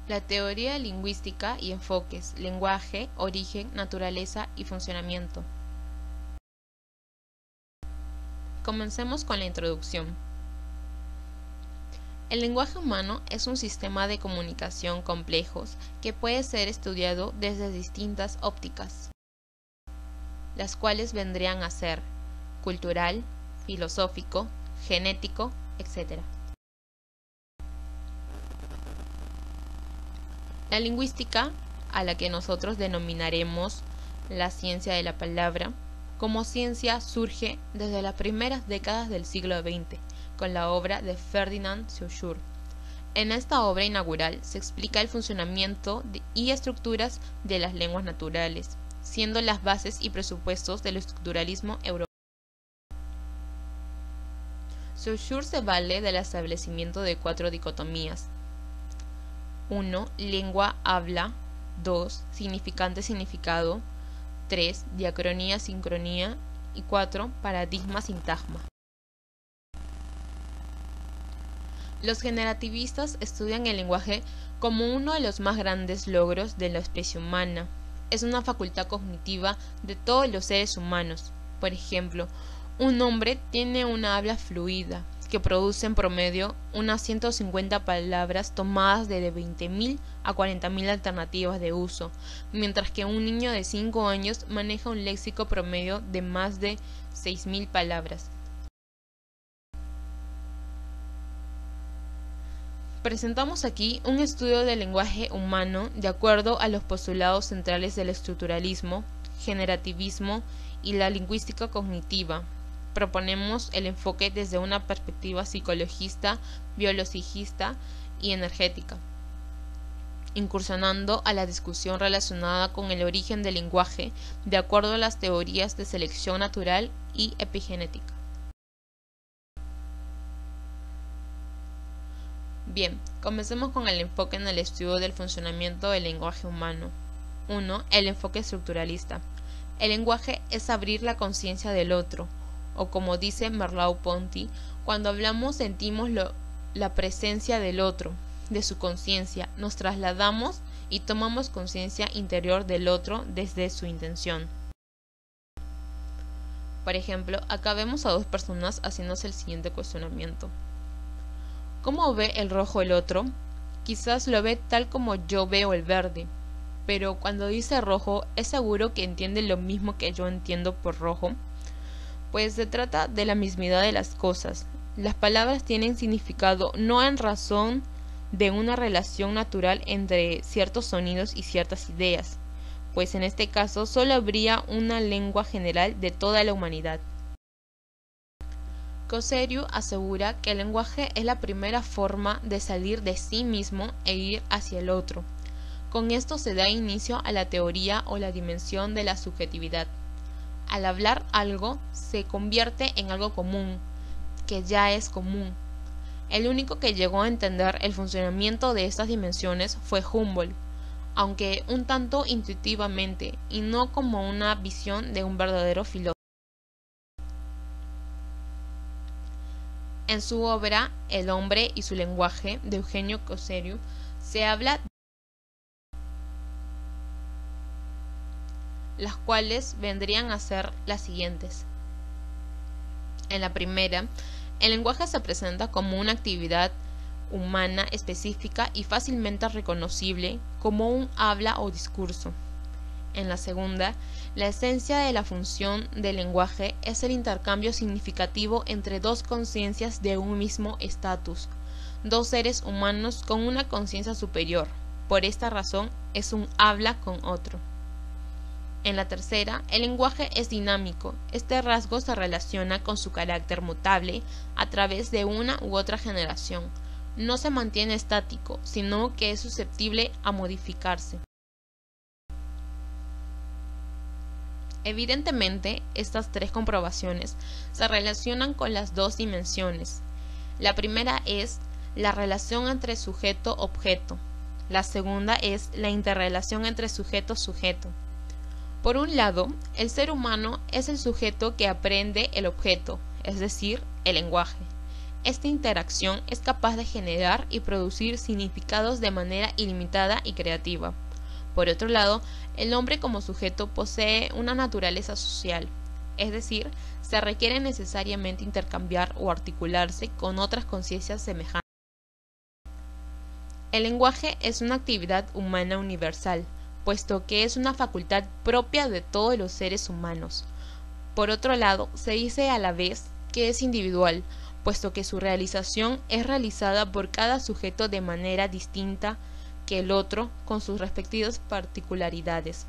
La teoría lingüística y enfoques: lenguaje, origen, naturaleza y funcionamiento. Comencemos con la introducción. El lenguaje humano es un sistema de comunicación complejos que puede ser estudiado desde distintas ópticas, las cuales vendrían a ser cultural, filosófico, genético, etc. La lingüística, a la que nosotros denominaremos la ciencia de la palabra, como ciencia surge desde las primeras décadas del siglo XX, con la obra de Ferdinand Saussure. En esta obra inaugural se explica el funcionamiento y estructuras de las lenguas naturales, siendo las bases y presupuestos del estructuralismo europeo. Saussure se vale del establecimiento de 4 dicotomías: 1. Lengua, habla. 2. Significante, significado. 3. Diacronía, sincronía. Y 4. Paradigma, sintagma. Los generativistas estudian el lenguaje como uno de los más grandes logros de la especie humana. Es una facultad cognitiva de todos los seres humanos. Por ejemplo, un hombre tiene una habla fluida, que produce en promedio unas 150 palabras tomadas de 20.000 a 40.000 alternativas de uso, mientras que un niño de 5 años maneja un léxico promedio de más de 6.000 palabras. Presentamos aquí un estudio del lenguaje humano de acuerdo a los postulados centrales del estructuralismo, generativismo y la lingüística cognitiva. Proponemos el enfoque desde una perspectiva psicologista, biologista y energética, incursionando a la discusión relacionada con el origen del lenguaje de acuerdo a las teorías de selección natural y epigenética. Bien, comencemos con el enfoque en el estudio del funcionamiento del lenguaje humano. 1. El enfoque estructuralista. El lenguaje es abrir la conciencia del otro, o como dice Merleau-Ponty, cuando hablamos sentimos la presencia del otro, de su conciencia, nos trasladamos y tomamos conciencia interior del otro desde su intención. Por ejemplo, acá vemos a 2 personas haciéndose el siguiente cuestionamiento. ¿Cómo ve el rojo el otro? Quizás lo ve tal como yo veo el verde, pero cuando dice rojo, ¿es seguro que entiende lo mismo que yo entiendo por rojo? Pues se trata de la mismidad de las cosas. Las palabras tienen significado no en razón de una relación natural entre ciertos sonidos y ciertas ideas, pues en este caso solo habría una lengua general de toda la humanidad. Cosseriu asegura que el lenguaje es la primera forma de salir de sí mismo e ir hacia el otro. Con esto se da inicio a la teoría o la dimensión de la subjetividad. Al hablar algo se convierte en algo común, que ya es común. El único que llegó a entender el funcionamiento de estas dimensiones fue Humboldt, aunque un tanto intuitivamente y no como una visión de un verdadero filósofo. En su obra El hombre y su lenguaje, de Eugenio Cosseriu, se habla de las cuales vendrían a ser las siguientes. En la primera, el lenguaje se presenta como una actividad humana específica y fácilmente reconocible como un habla o discurso. En la segunda, la esencia de la función del lenguaje es el intercambio significativo entre 2 conciencias de un mismo estatus, 2 seres humanos con una conciencia superior. Por esta razón, es un habla con otro. En la tercera, el lenguaje es dinámico. Este rasgo se relaciona con su carácter mutable a través de una u otra generación. No se mantiene estático, sino que es susceptible a modificarse. Evidentemente, estas 3 comprobaciones se relacionan con las 2 dimensiones. La primera es la relación entre sujeto-objeto. La segunda es la interrelación entre sujeto-sujeto. Por un lado, el ser humano es el sujeto que aprende el objeto, es decir, el lenguaje. Esta interacción es capaz de generar y producir significados de manera ilimitada y creativa. Por otro lado, el hombre como sujeto posee una naturaleza social, es decir, se requiere necesariamente intercambiar o articularse con otras conciencias semejantes. El lenguaje es una actividad humana universal, puesto que es una facultad propia de todos los seres humanos. Por otro lado, se dice a la vez que es individual, puesto que su realización es realizada por cada sujeto de manera distinta que el otro, con sus respectivas particularidades.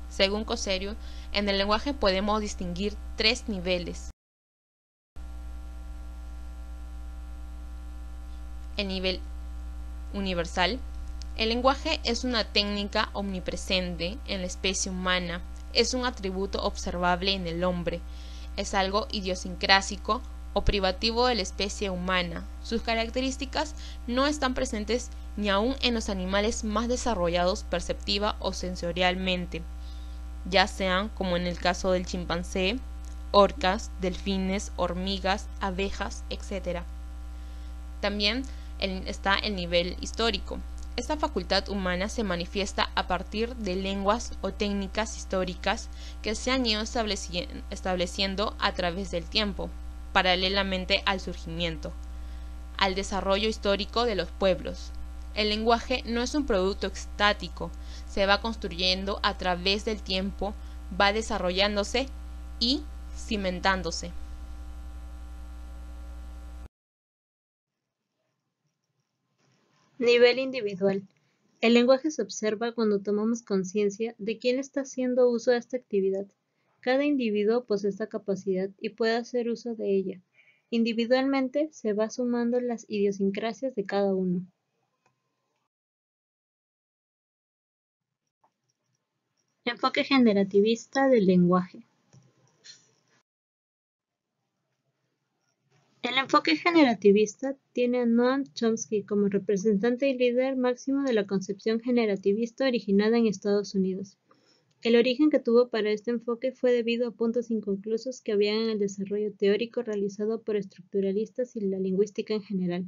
Según Coserio, en el lenguaje podemos distinguir tres niveles. El nivel universal. El lenguaje es una técnica omnipresente en la especie humana, es un atributo observable en el hombre, es algo idiosincrásico o privativo de la especie humana. Sus características no están presentes ni aun en los animales más desarrollados perceptiva o sensorialmente, ya sean, como en el caso del chimpancé, orcas, delfines, hormigas, abejas, etc. También está el nivel histórico. Esta facultad humana se manifiesta a partir de lenguas o técnicas históricas que se han ido estableciendo a través del tiempo, paralelamente al surgimiento, al desarrollo histórico de los pueblos. El lenguaje no es un producto estático, se va construyendo a través del tiempo, va desarrollándose y cimentándose. Nivel individual. El lenguaje se observa cuando tomamos conciencia de quién está haciendo uso de esta actividad. Cada individuo posee esta capacidad y puede hacer uso de ella. Individualmente se va sumando las idiosincrasias de cada uno. Enfoque generativista del lenguaje. El enfoque generativista tiene a Noam Chomsky como representante y líder máximo de la concepción generativista originada en Estados Unidos. El origen que tuvo para este enfoque fue debido a puntos inconclusos que había en el desarrollo teórico realizado por estructuralistas y la lingüística en general.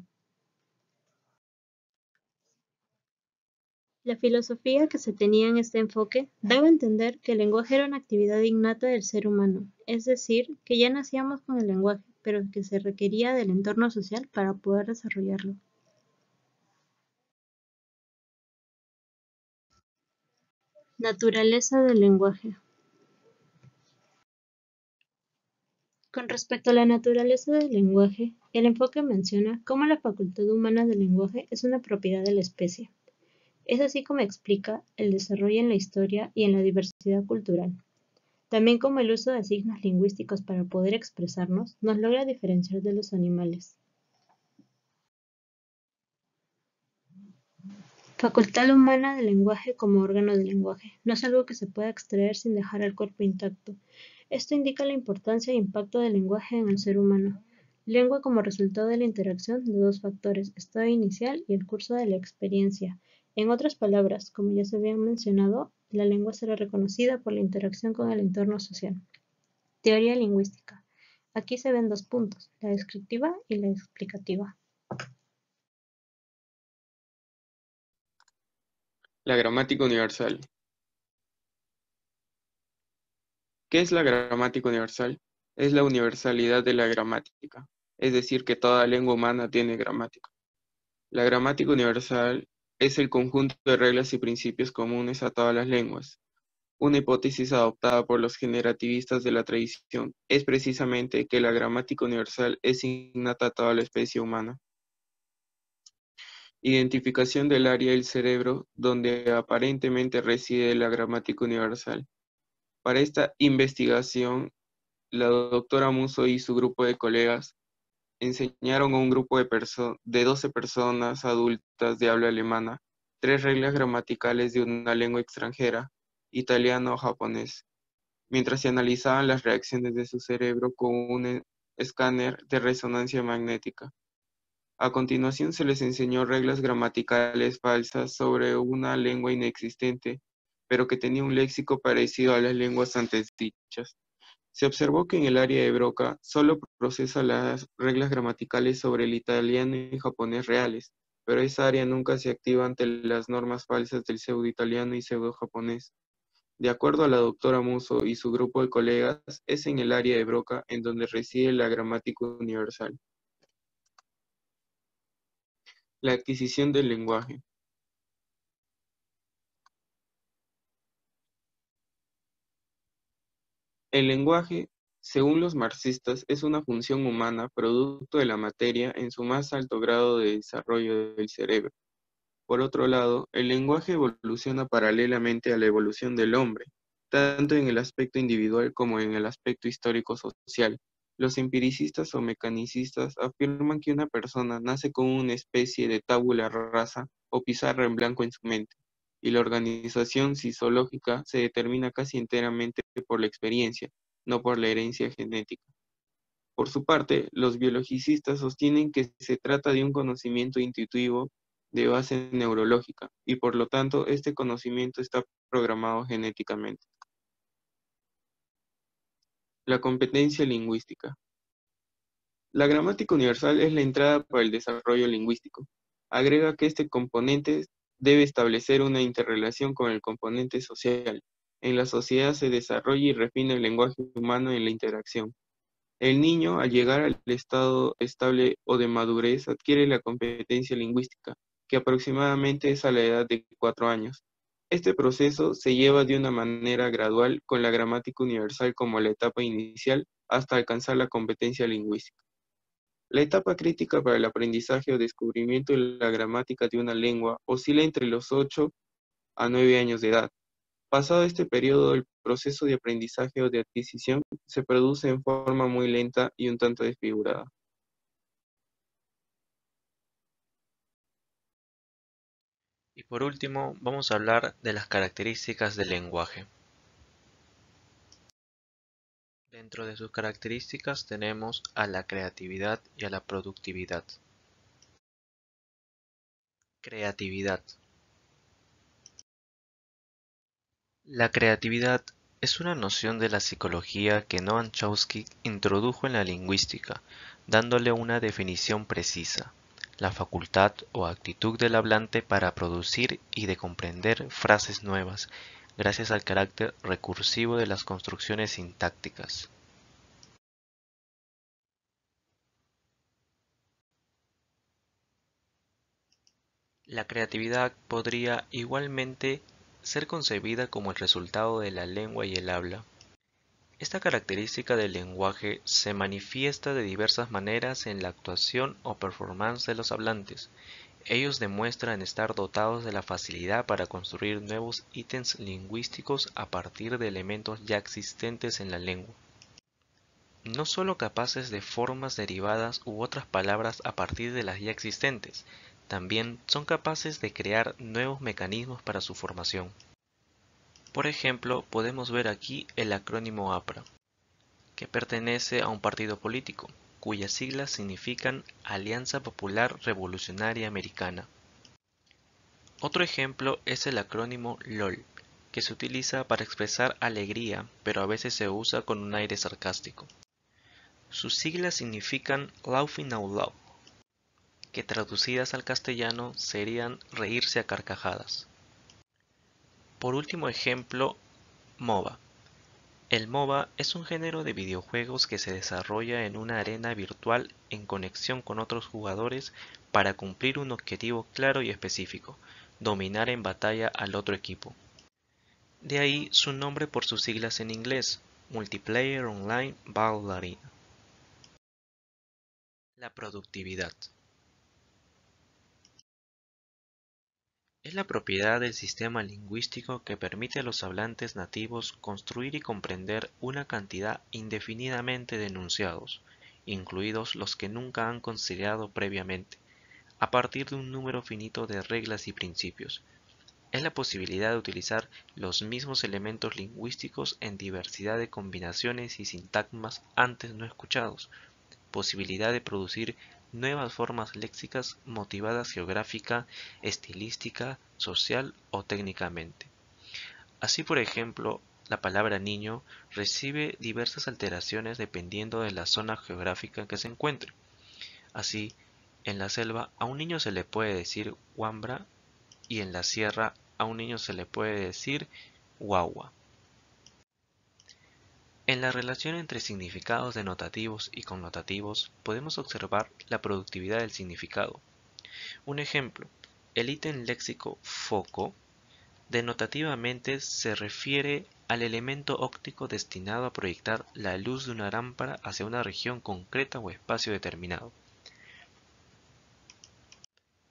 La filosofía que se tenía en este enfoque daba a entender que el lenguaje era una actividad innata del ser humano, es decir, que ya nacíamos con el lenguaje, pero que se requería del entorno social para poder desarrollarlo. Naturaleza del lenguaje. Con respecto a la naturaleza del lenguaje, el enfoque menciona cómo la facultad humana del lenguaje es una propiedad de la especie. Es así como explica el desarrollo en la historia y en la diversidad cultural. También como el uso de signos lingüísticos para poder expresarnos nos logra diferenciar de los animales. Facultad humana del lenguaje como órgano del lenguaje. No es algo que se pueda extraer sin dejar el cuerpo intacto. Esto indica la importancia e impacto del lenguaje en el ser humano. Lengua como resultado de la interacción de dos factores, estado inicial y el curso de la experiencia. En otras palabras, como ya se había mencionado, la lengua será reconocida por la interacción con el entorno social. Teoría lingüística. Aquí se ven dos puntos, la descriptiva y la explicativa. La gramática universal. ¿Qué es la gramática universal? Es la universalidad de la gramática, es decir, que toda lengua humana tiene gramática. La gramática universal es el conjunto de reglas y principios comunes a todas las lenguas. Una hipótesis adoptada por los generativistas de la tradición es precisamente que la gramática universal es innata a toda la especie humana. Identificación del área del cerebro donde aparentemente reside la gramática universal. Para esta investigación, la doctora Musso y su grupo de colegas enseñaron a un grupo de 12 personas adultas de habla alemana 3 reglas gramaticales de una lengua extranjera, italiano o japonés, mientras se analizaban las reacciones de su cerebro con un escáner de resonancia magnética. A continuación se les enseñó reglas gramaticales falsas sobre una lengua inexistente, pero que tenía un léxico parecido a las lenguas antes dichas. Se observó que en el área de Broca solo procesa las reglas gramaticales sobre el italiano y japonés reales, pero esa área nunca se activa ante las normas falsas del pseudo-italiano y pseudo-japonés. De acuerdo a la doctora Musso y su grupo de colegas, es en el área de Broca en donde reside la gramática universal. La adquisición del lenguaje. El lenguaje, según los marxistas, es una función humana producto de la materia en su más alto grado de desarrollo del cerebro. Por otro lado, el lenguaje evoluciona paralelamente a la evolución del hombre, tanto en el aspecto individual como en el aspecto histórico-social. Los empiricistas o mecanicistas afirman que una persona nace con una especie de tabula rasa o pizarra en blanco en su mente, y la organización fisiológica se determina casi enteramente por la experiencia, no por la herencia genética. Por su parte, los biologicistas sostienen que se trata de un conocimiento intuitivo de base neurológica, y por lo tanto este conocimiento está programado genéticamente. La competencia lingüística. La gramática universal es la entrada para el desarrollo lingüístico. Agrega que este componente debe establecer una interrelación con el componente social. En la sociedad se desarrolla y refina el lenguaje humano en la interacción. El niño, al llegar al estado estable o de madurez, adquiere la competencia lingüística, que aproximadamente es a la edad de 4 años. Este proceso se lleva de una manera gradual con la gramática universal como la etapa inicial hasta alcanzar la competencia lingüística. La etapa crítica para el aprendizaje o descubrimiento de la gramática de una lengua oscila entre los 8 a 9 años de edad. Pasado este periodo, el proceso de aprendizaje o de adquisición se produce en forma muy lenta y un tanto desfigurada. Y por último, vamos a hablar de las características del lenguaje. Dentro de sus características tenemos a la creatividad y a la productividad. Creatividad. La creatividad es una noción de la psicología que Noam Chomsky introdujo en la lingüística, dándole una definición precisa: la facultad o actitud del hablante para producir y de comprender frases nuevas, gracias al carácter recursivo de las construcciones sintácticas. La creatividad podría igualmente ser concebida como el resultado de la lengua y el habla. Esta característica del lenguaje se manifiesta de diversas maneras en la actuación o performance de los hablantes. Ellos demuestran estar dotados de la facilidad para construir nuevos ítems lingüísticos a partir de elementos ya existentes en la lengua. No solo capaces de formas derivadas u otras palabras a partir de las ya existentes, también son capaces de crear nuevos mecanismos para su formación. Por ejemplo, podemos ver aquí el acrónimo APRA, que pertenece a un partido político, cuyas siglas significan Alianza Popular Revolucionaria Americana. Otro ejemplo es el acrónimo LOL, que se utiliza para expresar alegría, pero a veces se usa con un aire sarcástico. Sus siglas significan Laughing Out Loud, que traducidas al castellano serían reírse a carcajadas. Por último ejemplo, MOBA. El MOBA es un género de videojuegos que se desarrolla en una arena virtual en conexión con otros jugadores para cumplir un objetivo claro y específico: dominar en batalla al otro equipo. De ahí su nombre por sus siglas en inglés, Multiplayer Online Battle Arena. La productividad. Es la propiedad del sistema lingüístico que permite a los hablantes nativos construir y comprender una cantidad indefinidamente de enunciados, incluidos los que nunca han considerado previamente, a partir de un número finito de reglas y principios. Es la posibilidad de utilizar los mismos elementos lingüísticos en diversidad de combinaciones y sintagmas antes no escuchados, posibilidad de producir nuevas formas léxicas motivadas geográfica, estilística, social o técnicamente. Así, por ejemplo, la palabra niño recibe diversas alteraciones dependiendo de la zona geográfica en que se encuentre. Así, en la selva a un niño se le puede decir huambra y en la sierra a un niño se le puede decir guagua. En la relación entre significados denotativos y connotativos podemos observar la productividad del significado. Un ejemplo, el ítem léxico foco denotativamente se refiere al elemento óptico destinado a proyectar la luz de una lámpara hacia una región concreta o espacio determinado.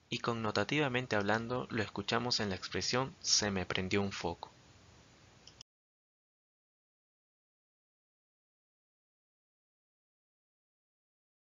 Y connotativamente hablando, lo escuchamos en la expresión se me prendió un foco.